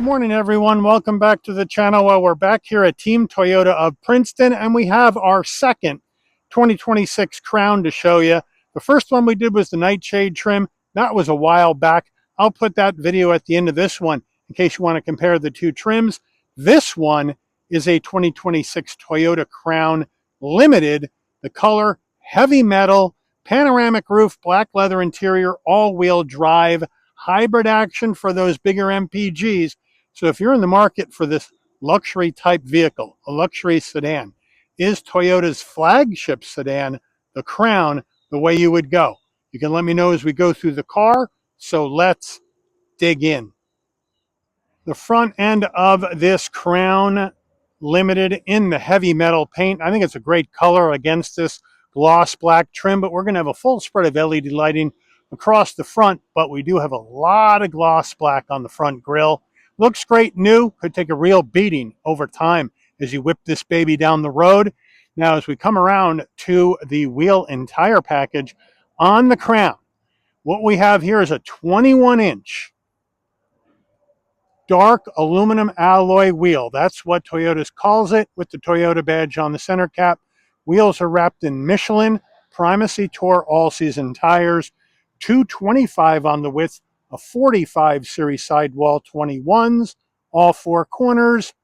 morning, everyone. Welcome back to the channel. Well, we're back here at Team Toyota of Princeton, and we have our second 2026 Crown to show you. The first one we did was the nightshade trim. That was a while back. I'll put that video at the end of this one in case you want to compare the two trims. This one is a 2026 Toyota Crown Limited. The color, heavy metal, panoramic roof, black leather interior, all-wheel drive, hybrid action for those bigger MPGs. So if you're in the market for this luxury type vehicle, a luxury sedan, is Toyota's flagship sedan, the Crown, the way you would go? You can let me know as we go through the car. So let's dig in. The front end of this Crown Limited in the heavy metal paint. I think it's a great color against this gloss black trim, but we're going to have a full spread of LED lighting across the front, but we do have a lot of gloss black on the front grille. Looks great new, could take a real beating over time as you whip this baby down the road. Now, as we come around to the wheel and tire package on the Crown, what we have here is a 21-inch dark aluminum alloy wheel. That's what Toyota calls it, with the Toyota badge on the center cap. Wheels are wrapped in Michelin Primacy Tour all-season tires, 225 on the width, a 45 series sidewall 21s, all four corners,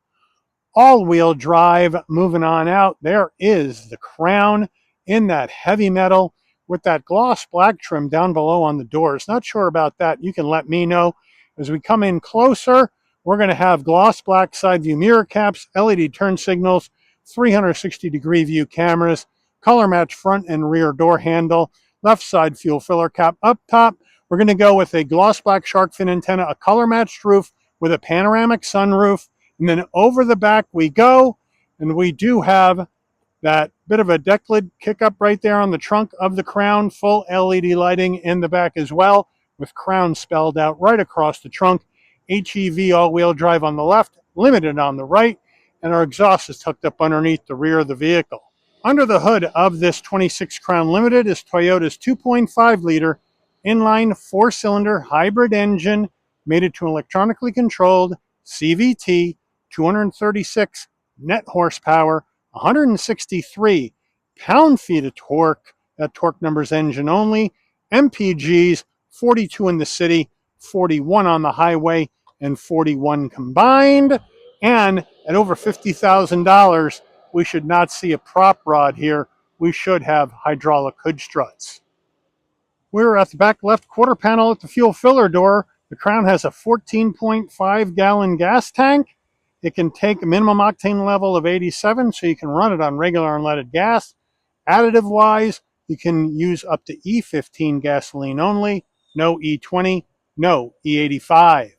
all-wheel drive. Moving on out, there is the Crown in that heavy metal with that gloss black trim down below on the doors. Not sure about that. You can let me know. As we come in closer, we're going to have gloss black side view mirror caps, LED turn signals, 360-degree view cameras, color match front and rear door handle, left side fuel filler cap up top. We're going to go with a gloss black shark fin antenna, a color matched roof with a panoramic sunroof, and then over the back we go, and we do have that bit of a deck lid kick up right there on the trunk of the Crown, full LED lighting in the back as well, with Crown spelled out right across the trunk. HEV all-wheel drive on the left, Limited on the right, and our exhaust is tucked up underneath the rear of the vehicle. Under the hood of this 26 Crown Limited is Toyota's 2.5-liter inline four-cylinder hybrid engine, mated to an electronically controlled CVT, 236 net horsepower, 163 pound-feet of torque. That torque number's engine only. MPGs, 42 in the city, 41 on the highway, and 41 combined. And at over $50,000, we should not see a prop rod here. We should have hydraulic hood struts. We're at the back left quarter panel at the fuel filler door. The Crown has a 14.5-gallon gas tank. It can take a minimum octane level of 87, so you can run it on regular unleaded gas. Additive-wise, you can use up to E15 gasoline only, no E20, no E85.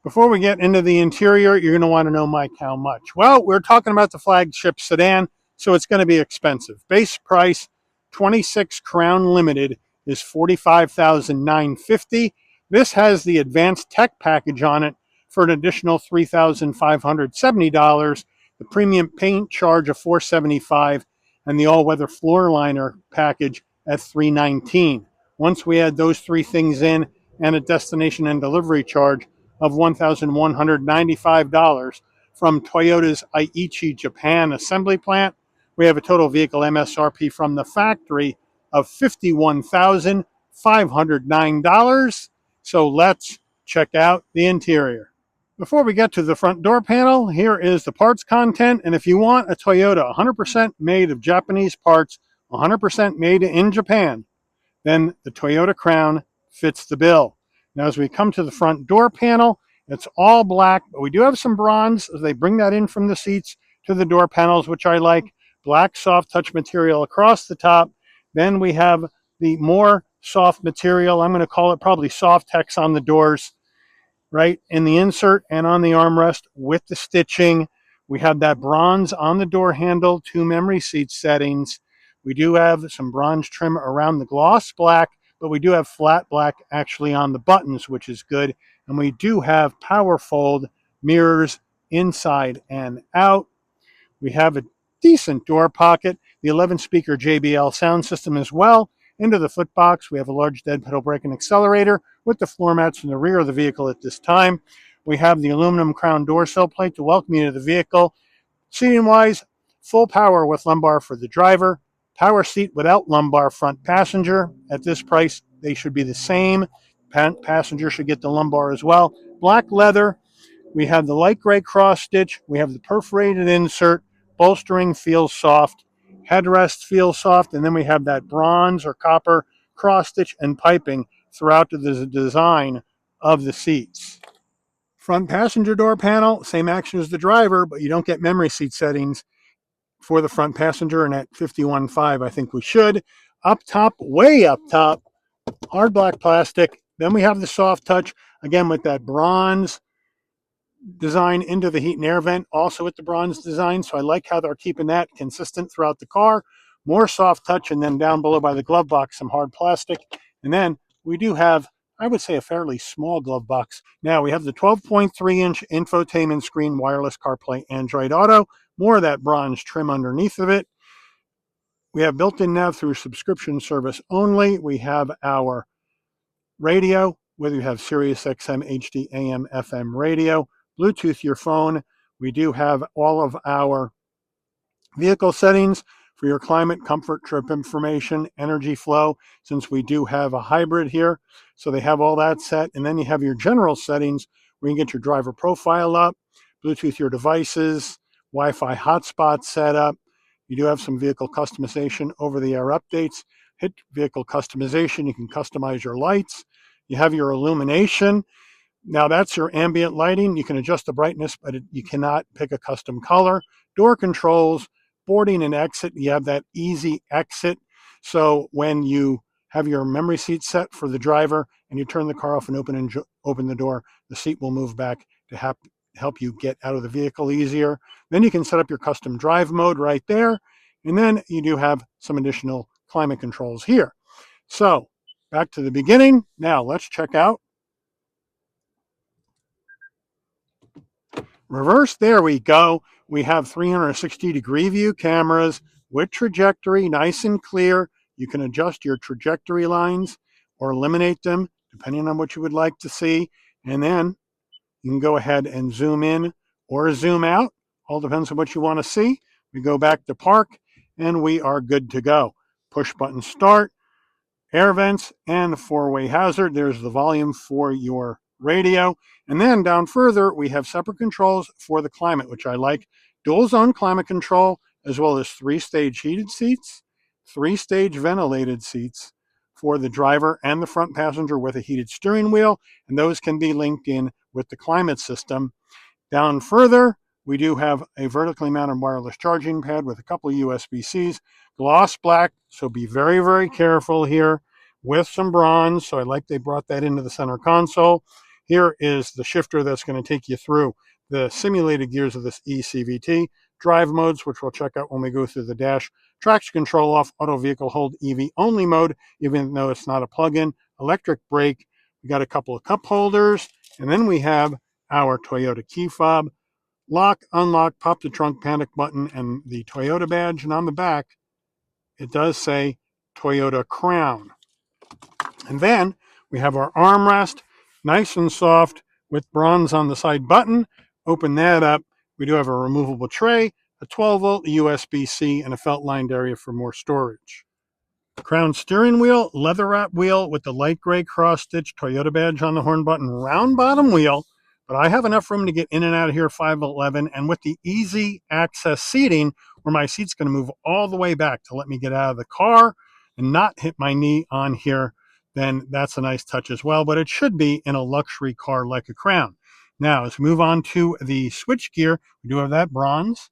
Before we get into the interior, you're going to want to know, Mike, how much? Well, we're talking about the flagship sedan, so it's going to be expensive. Base price, 26 Crown Limited, is $45,950. This has the advanced tech package on it for an additional $3,570, the premium paint charge of $475, and the all-weather floor liner package at $319. Once we add those three things in and a destination and delivery charge of $1,195 from Toyota's Aichi, Japan assembly plant, we have a total vehicle MSRP from the factory of $51,509. So let's check out the interior. Before we get to the front door panel, here is the parts content. And if you want a Toyota 100% made of Japanese parts, 100% made in Japan, then the Toyota Crown fits the bill. Now, as we come to the front door panel, it's all black, but we do have some bronze as they bring that in from the seats to the door panels, which I like. Black soft touch material across the top. Then we have the more soft material, I'm going to call it probably soft tex on the doors, right in the insert and on the armrest with the stitching. We have that bronze on the door handle, 2 memory seat settings. We do have some bronze trim around the gloss black, but we do have flat black actually on the buttons, which is good. And we do have power fold mirrors inside and out. We have a decent door pocket, the 11-speaker JBL sound system as well. Into the footbox, we have a large dead pedal brake and accelerator with the floor mats in the rear of the vehicle at this time. We have the aluminum crown door sill plate to welcome you to the vehicle. Seating wise, full power with lumbar for the driver, power seat without lumbar front passenger. At this price, they should be the same. Passenger should get the lumbar as well. Black leather. We have the light gray cross stitch. We have the perforated insert. Bolstering feels soft. Headrest feels soft. And then we have that bronze or copper cross stitch and piping throughout the design of the seats. Front passenger door panel, same action as the driver, but you don't get memory seat settings for the front passenger, and at 51.5, I think we should. Up top, way up top, hard black plastic. Then we have the soft touch, again with that bronze design into the heat and air vent, also with the bronze design. So I like how they're keeping that consistent throughout the car. More soft touch, and then down below by the glove box, some hard plastic. And then we do have, I would say, a fairly small glove box. Now we have the 12.3-inch infotainment screen, wireless CarPlay, Android Auto. More of that bronze trim underneath of it. We have built-in nav through subscription service only. We have our radio, whether you have Sirius XM, HD, AM, FM radio, Bluetooth your phone. We do have all of our vehicle settings for your climate, comfort, trip information, energy flow, since we do have a hybrid here. So they have all that set. And then you have your general settings where you can get your driver profile up, Bluetooth your devices, Wi-Fi hotspot set up. You do have some vehicle customization, over-the-air updates. Hit vehicle customization. You can customize your lights. You have your illumination. Now that's your ambient lighting. You can adjust the brightness, but you cannot pick a custom color. Door controls, boarding and exit. You have that easy exit. So when you have your memory seat set for the driver and you turn the car off and open the door, the seat will move back to help you get out of the vehicle easier. Then you can set up your custom drive mode right there. And then you do have some additional climate controls here. So back to the beginning. Now let's check out reverse. There we go. We have 360-degree view cameras with trajectory, nice and clear. You can adjust your trajectory lines or eliminate them depending on what you would like to see. And then you can go ahead and zoom in or zoom out. All depends on what you want to see. We go back to park and we are good to go. Push button start, air vents, and four-way hazard. There's the volume for your radio. And then down further, we have separate controls for the climate, which I like. Dual zone climate control, as well as 3-stage heated seats, 3-stage ventilated seats for the driver and the front passenger with a heated steering wheel. And those can be linked in with the climate system. Down further, we do have a vertically mounted wireless charging pad with a couple of USB-Cs, gloss black, so be very, very careful here, with some bronze. So I like they brought that into the center console. Here is the shifter that's going to take you through the simulated gears of this eCVT. Drive modes, which we'll check out when we go through the dash. Traction control off, auto vehicle hold, EV only mode, even though it's not a plug-in. Electric brake. We got a couple of cup holders. And then we have our Toyota key fob. Lock, unlock, pop the trunk panic button, and the Toyota badge. And on the back, it does say Toyota Crown. And then we have our armrest, nice and soft with bronze on the side button. Open that up. We do have a removable tray, a 12-volt, a USB-C, and a felt-lined area for more storage. Crown steering wheel, leather wrap wheel with the light gray cross-stitch Toyota badge on the horn button, round bottom wheel. But I have enough room to get in and out of here 5'11", and with the easy access seating, where my seat's going to move all the way back to let me get out of the car and not hit my knee on here, then that's a nice touch as well. But it should be in a luxury car like a Crown. Now, as we move on to the switch gear, we do have that bronze.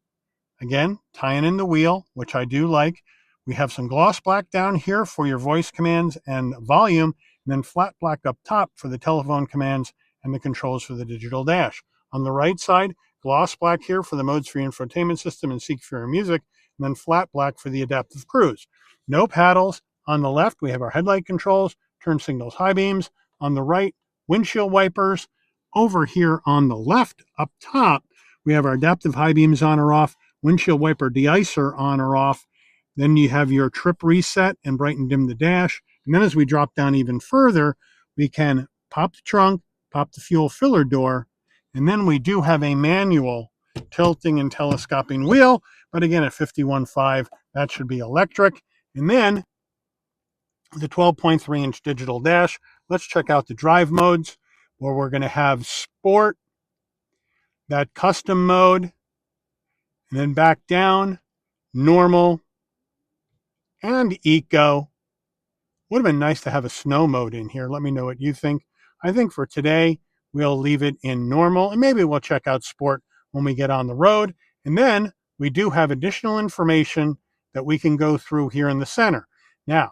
Again, tying in the wheel, which I do like. We have some gloss black down here for your voice commands and volume, and then flat black up top for the telephone commands and the controls for the digital dash. On the right side, gloss black here for the modes for your infotainment system and seek for your music, and then flat black for the adaptive cruise. No paddles. On the left, we have our headlight controls, turn signals, high beams. On the right, windshield wipers. Over here on the left, up top, we have our adaptive high beams on or off, windshield wiper de-icer on or off. Then you have your trip reset and bright and dim the dash. And then as we drop down even further, we can pop the trunk, pop the fuel filler door, And then we do have a manual tilting and telescoping wheel, but again, at 51.5, that should be electric. And then the 12.3-inch digital dash. Let's check out the drive modes, where we're going to have sport, that custom mode, and then back down, normal, and eco. Would have been nice to have a snow mode in here. Let me know what you think. I think for today, we'll leave it in normal, and maybe we'll check out sport when we get on the road. And then we do have additional information that we can go through here in the center. Now,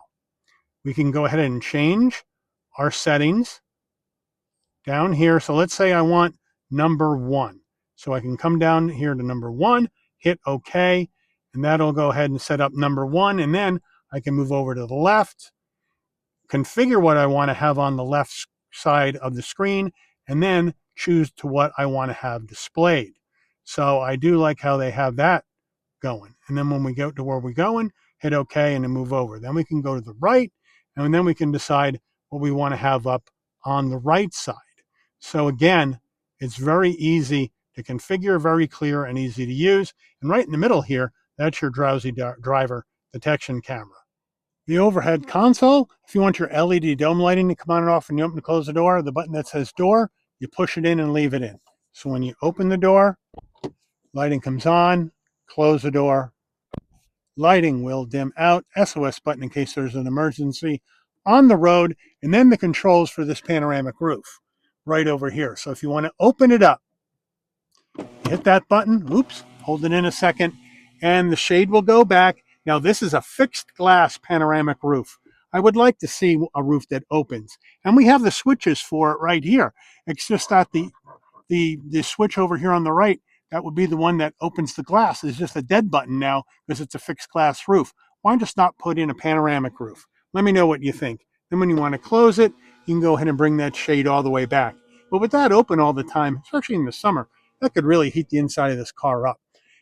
we can go ahead and change our settings down here. So let's say I want number 1. So I can come down here to number 1, hit OK, and that'll go ahead and set up number 1. And then I can move over to the left, configure what I want to have on the left side of the screen, and then choose to what I want to have displayed. So I do like how they have that going. And then when we go to where we're going, hit OK and then move over. Then we can go to the right, and then we can decide what we want to have up on the right side. So again, it's very easy to configure, very clear and easy to use. And right in the middle here, that's your drowsy driver detection camera. The overhead console, if you want your LED dome lighting to come on and off when you open and close the door, the button that says door, you push it in and leave it in. So when you open the door, lighting comes on, close the door, lighting will dim out, SOS button in case there's an emergency on the road, and then the controls for this panoramic roof right over here. So if you want to open it up, hit that button, oops, hold it in a second, and the shade will go back. Now this is a fixed glass panoramic roof. I would like to see a roof that opens. And we have the switches for it right here. It's just that the switch over here on the right, that would be the one that opens the glass. It's just a dead button now because it's a fixed glass roof. Why just not put in a panoramic roof? Let me know what you think. Then when you want to close it, you can go ahead and bring that shade all the way back. But with that open all the time, especially in the summer, that could really heat the inside of this car up.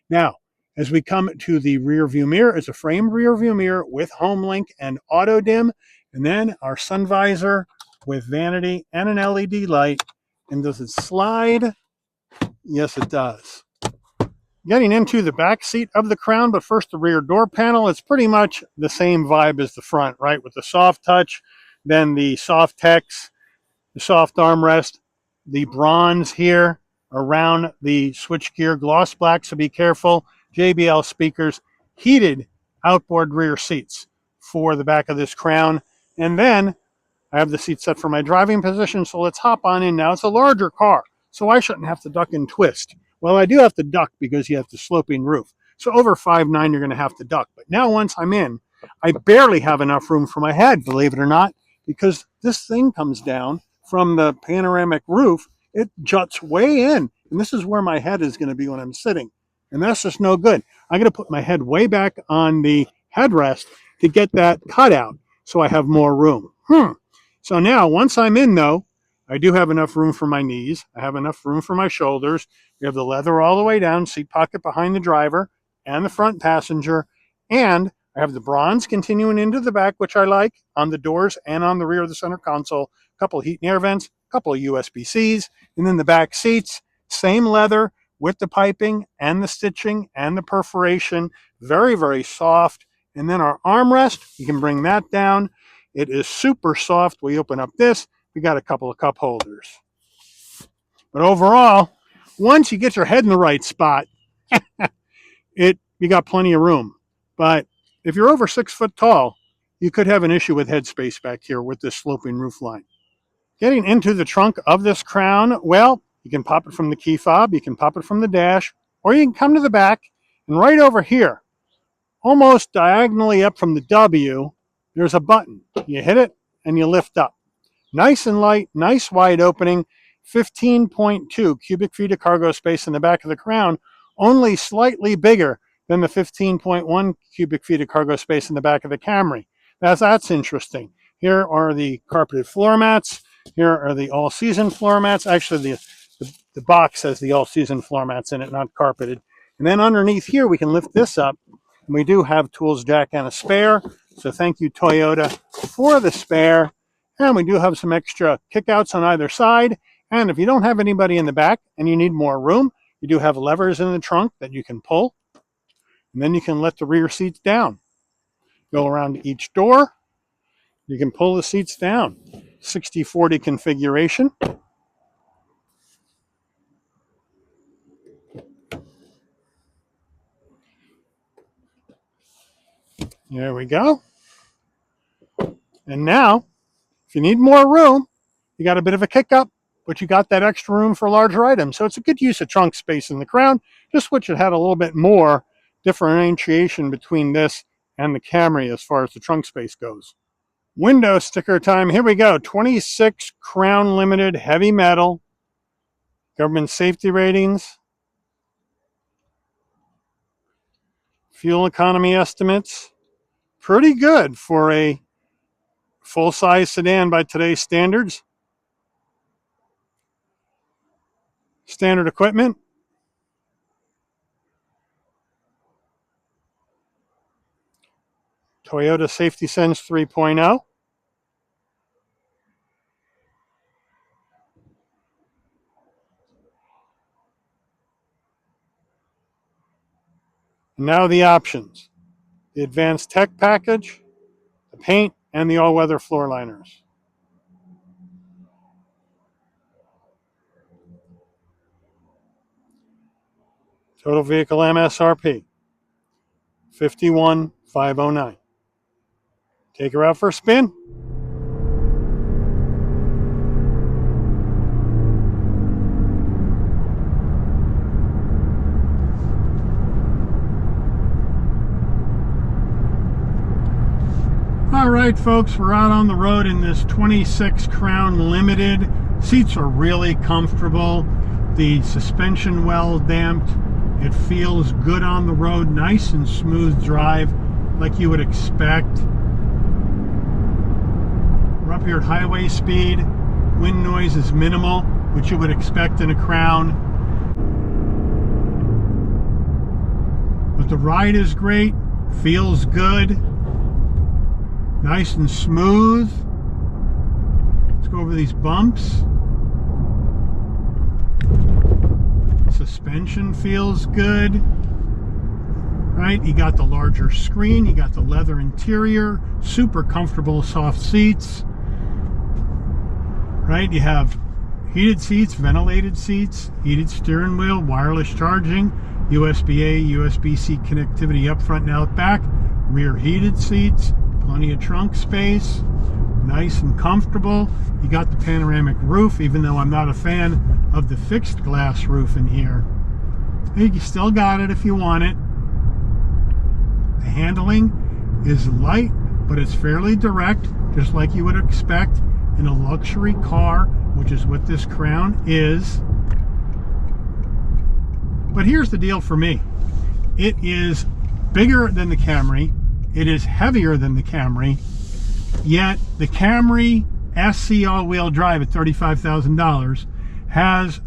Now, as we come to the rear view mirror, it's a framed rear view mirror with home link and auto dim. And then our sun visor with vanity and an LED light. And does it slide? Yes, it does. Getting into the back seat of the Crown, but first the rear door panel. It's pretty much the same vibe as the front, right? With the soft touch, then the soft text, the soft armrest, the bronze here around the switchgear, gloss black, so be careful. JBL speakers, heated outboard rear seats for the back of this Crown. And then I have the seat set for my driving position, so let's hop on in now. It's a larger car, so I shouldn't have to duck and twist. Well, I do have to duck because you have the sloping roof. So over 5'9", you're going to have to duck. But now once I'm in, I barely have enough room for my head, believe it or not, because this thing comes down from the panoramic roof. It juts way in, and this is where my head is going to be when I'm sitting. And that's just no good. I'm going to put my head way back on the headrest to get that cut out so I have more room. So now, once I'm in, though, I do have enough room for my knees. I have enough room for my shoulders. We have the leather all the way down, seat pocket behind the driver and the front passenger. And I have the bronze continuing into the back, which I like, on the doors and on the rear of the center console. A couple of heat and air vents, a couple of USB-Cs. And then the back seats, same leather with the piping and the stitching and the perforation. Very, very soft. And then our armrest, you can bring that down. It is super soft. We open up this, we got a couple of cup holders. But overall, once you get your head in the right spot, you got plenty of room. But if you're over 6 foot tall, you could have an issue with headspace back here with this sloping roof line. Getting into the trunk of this Crown, well, you can pop it from the key fob, you can pop it from the dash, or you can come to the back, and right over here, almost diagonally up from the W, there's a button. You hit it, and you lift up. Nice and light, nice wide opening, 15.2 cubic feet of cargo space in the back of the Crown, only slightly bigger than the 15.1 cubic feet of cargo space in the back of the Camry. That's interesting. Here are the carpeted floor mats. Here are the all-season floor mats. Actually, the box has the all-season floor mats in it, not carpeted. And then underneath here, we can lift this up. And we do have tools jack and a spare. So thank you, Toyota, for the spare. And we do have some extra kickouts on either side. And if you don't have anybody in the back and you need more room, you do have levers in the trunk that you can pull. And then you can let the rear seats down. Go around to each door. You can pull the seats down. 60-40 configuration. There we go. And now, if you need more room, you got a bit of a kick up, but you got that extra room for larger items. So it's a good use of trunk space in the Crown. Just wish it had a little bit more differentiation between this and the Camry as far as the trunk space goes. Window sticker time. Here we go. 26 Crown Limited heavy metal. Government safety ratings. Fuel economy estimates. Pretty good for a full-size sedan by today's standards. Standard equipment. Toyota Safety Sense 3.0. Now the options. The advanced tech package, the paint, and the all-weather floor liners. Total vehicle MSRP, $51,509. Take her out for a spin. All right, folks, we're out on the road in this 26 Crown Limited. Seats are really comfortable. The suspension well damped. It feels good on the road, nice and smooth drive like you would expect. We're up here at highway speed. Wind noise is minimal, which you would expect in a Crown. But the ride is great, feels good. Nice and smooth. Let's go over these bumps. Suspension feels good. Right, you got the larger screen, you got the leather interior, super comfortable soft seats. Right, you have heated seats, ventilated seats, heated steering wheel, wireless charging, USB-A, USB-C connectivity up front and out back, rear heated seats. Plenty of trunk space, nice and comfortable. You got the panoramic roof, even though I'm not a fan of the fixed glass roof in here. You still got it if you want it. The handling is light, but it's fairly direct, just like you would expect in a luxury car, which is what this Crown is. But here's the deal for me. It is bigger than the Camry. It is heavier than the Camry, yet the Camry SC all-wheel drive at $35,000 has,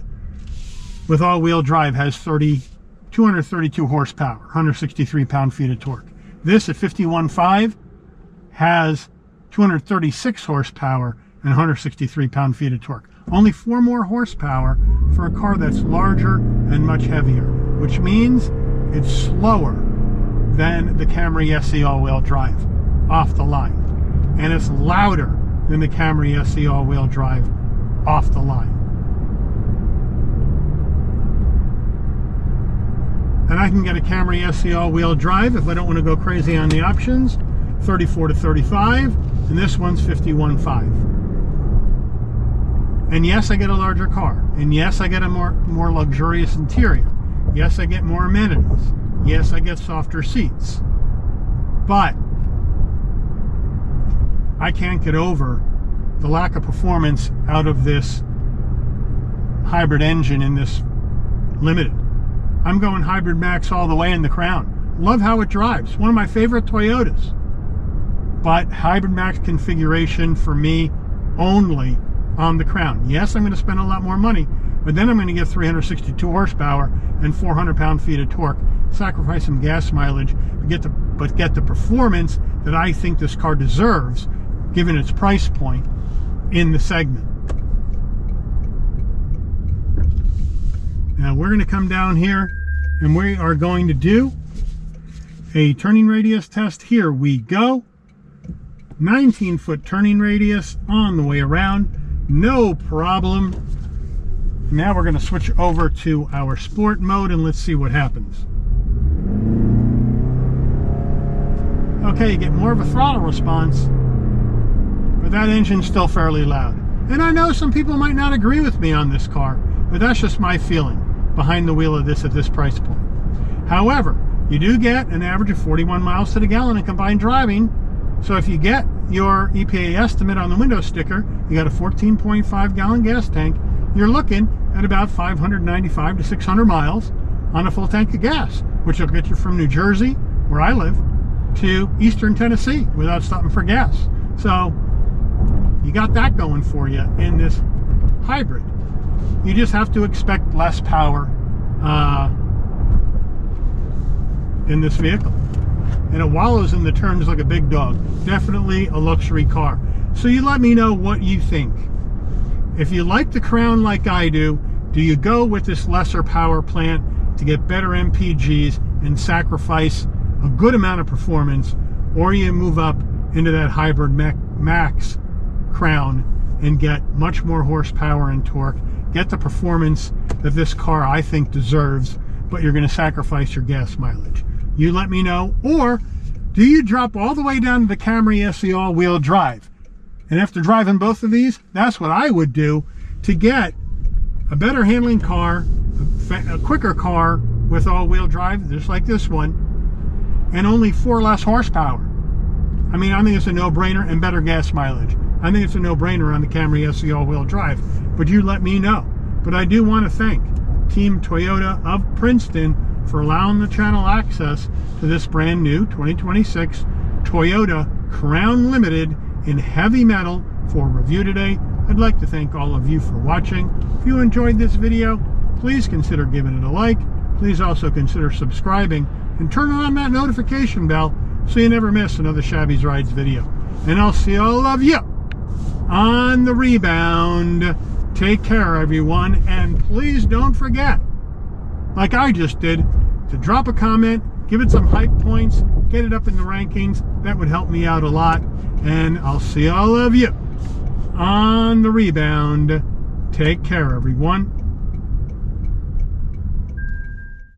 with all-wheel drive, has 232 horsepower, 163 pound-feet of torque. This at $51,500 has 236 horsepower and 163 pound-feet of torque. Only 4 more horsepower for a car that's larger and much heavier, which means it's slower than the Camry SE all-wheel drive off the line, and it's louder than the Camry SE all-wheel drive off the line. And I can get a Camry SE all-wheel drive if I don't want to go crazy on the options, $34,000 to $35,000, and this one's $51,500. And yes, I get a larger car, and yes, I get a more luxurious interior. Yes, I get more amenities. Yes, I get softer seats, but I can't get over the lack of performance out of this hybrid engine in this Limited. I'm going hybrid max all the way in the Crown. Love how it drives. One of my favorite Toyotas. But hybrid max configuration for me only on the Crown. Yes, I'm going to spend a lot more money, but then I'm going to get 362 horsepower and 400 pound-feet of torque. Sacrifice some gas mileage, but get the performance that I think this car deserves, given its price point in the segment. Now we're going to come down here and we are going to do a turning radius test. Here we go. 19-foot turning radius on the way around. No problem. Now we're going to switch over to our sport mode and let's see what happens. Okay, you get more of a throttle response, but that engine's still fairly loud. And I know some people might not agree with me on this car, but that's just my feeling behind the wheel of this at this price point. However, you do get an average of 41 miles to the gallon in combined driving. So if you get your EPA estimate on the window sticker, you got a 14.5 gallon gas tank, you're looking at about 595 to 600 miles on a full tank of gas, which will get you from New Jersey, where I live, to eastern Tennessee without stopping for gas. So you got that going for you in this hybrid. You just have to expect less power in this vehicle. And it wallows in the turns like a big dog. Definitely a luxury car. So you let me know what you think. If you like the Crown like I do you go with this lesser power plant to get better MPGs and sacrifice a good amount of performance, or you move up into that hybrid max Crown and get much more horsepower and torque, get the performance that this car I think deserves, but you're going to sacrifice your gas mileage. You let me know. Or do you drop all the way down to the Camry SE all-wheel drive? And after driving both of these, that's what I would do to get a better handling car, a quicker car with all-wheel drive, just like this one, and only 4 less horsepower. I mean, I think it's a no-brainer, and better gas mileage. I think it's a no-brainer on the Camry SE all-wheel drive, but you let me know. But I do want to thank Team Toyota of Princeton for allowing the channel access to this brand new 2026 Toyota Crown Limited in heavy metal for review today. I'd like to thank all of you for watching. If you enjoyed this video, please consider giving it a like. Please also consider subscribing and turning on that notification bell so you never miss another Shabby's Rides video. And I'll see all of you on the rebound. Take care, everyone, and please don't forget, like I just did, to drop a comment, give it some hype points, get it up in the rankings. That would help me out a lot. And I'll see all of you on the rebound. Take care, everyone.